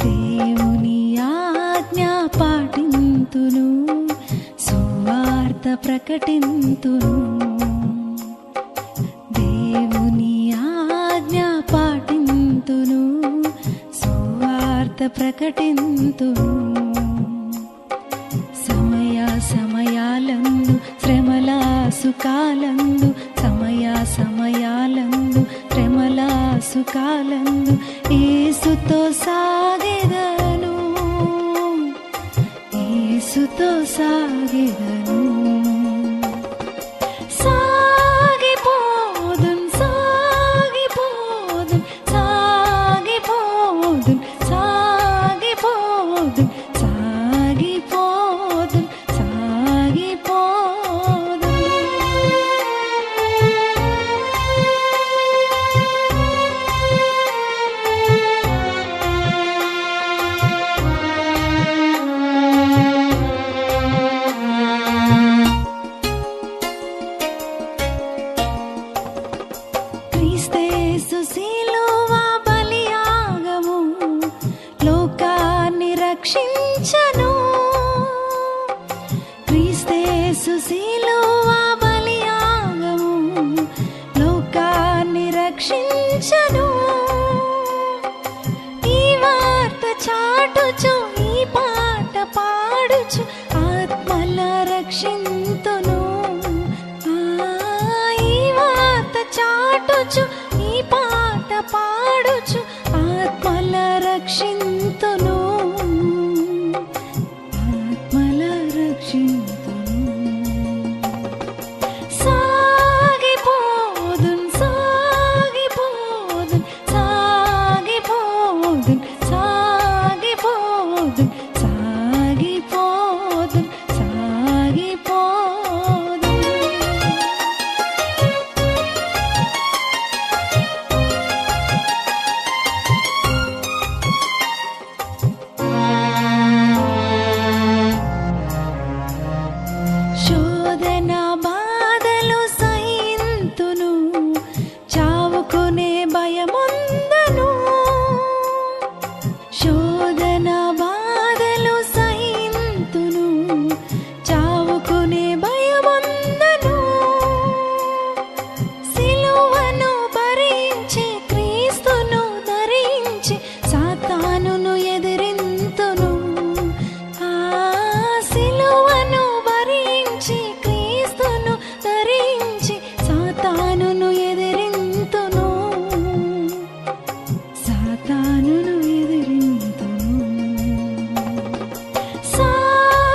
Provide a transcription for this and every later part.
దేవుని ఆజ్ఞ పాటింతును, సువార్త ప్రకటింతును. దేవుని ఆజ్ఞ పాటింతును, సువార్త ప్రకటింతును. సమయ సమయాలందు శ్రమల సుఖాలందు, సమయ సమయాలందు శ్రమల సుఖాలందు యేసుతో సాగెదను, యేసుతో సాగెదను. సాగిపోదున్ సాగిపోదున్ సాగిపోదున్ సాగిపోదున్ సాగిపోదున్ సాగిపోదున్. క్రీస్తేసు శిలువ బలియాగము లోకాన్ని రక్షించను, క్రీస్తేసు శిలువ బలియాగము లోకాన్ని రక్షించను. ఈ వార్త చాటుచు ఈ పాట పాడుచు ఆత్మల రక్షింతును. ఈ వార్త చాటుచు ఈ పాట పాడుచు ఆత్మల రక్షింతును, ఆత్మల రక్షింతును. సాగిపోదున్ సాగిపోదున్ సాగిపోదున్ సాగిపోదున్ సాగిపోదున్ సాగిపోదున్. శోధన బాధలు సహింతును, చావుకునే భయముందను. శోధన బాధలు సహింతును, చావుకునే భయముందను. సిలువను భరించి క్రీస్తును ధరించి సాతానును ఎదిరింతును. సిలువను భరించి క్రీస్తును ధరించి సాతానును ఎదిరింతును, సాతానును ఎదిరింతును.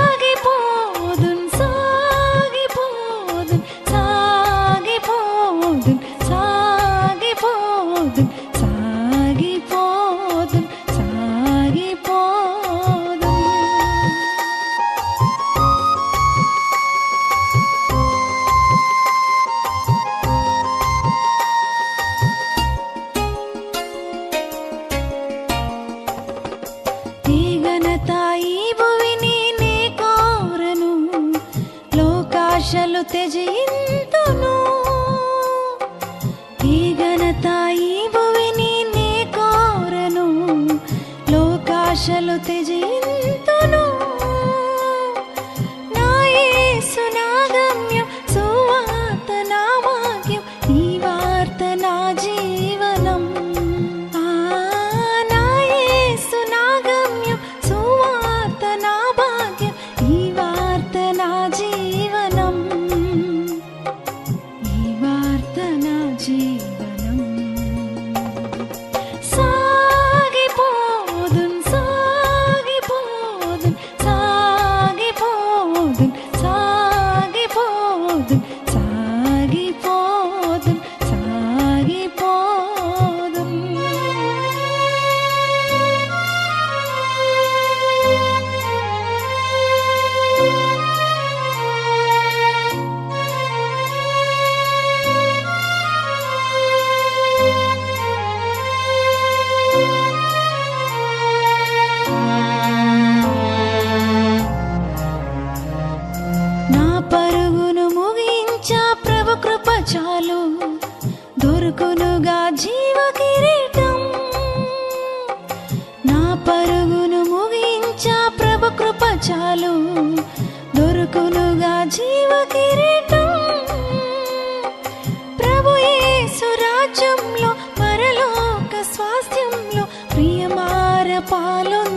సాగిపోదున్ సాగిపోదున్ సాగిపోదున్ సాగిపోదున్ సాగిపోదున్ సాగిపోదున్. ఈ ఘనత ఈ భువిని నే కోరను, లోకాశలు త్యజింతును. ఈ ఘనత ఈ భువిని నే కోరను, లోకాశలు త్యజింతును. నా యేసు నా గమ్యం, సువార్త నా భాగ్యం, ఈ వార్త నా జీవనం. నా యేసు నా గమ్యం, సువార్త నా భాగ్యం, ఈ వార్త నా జీవనం, ఈ వార్త నా జీవనం. సాగిపోదున్ సాగిపోదున్ సాగిపోదున్ సాగిపోదున్ సాగిపోదున్ సాగిపోదున్. నా పరుగును ముగించా ప్రభు కృప చాలు, దొరుకునుగా జీవ కిరీటం. నా పరుగు చాలు దొరుకునుగా జీవ కిరీటం. ప్రభు యేసు రాజ్యంలో పరలోక స్వాస్థ్యంలో ప్రియమార పాలు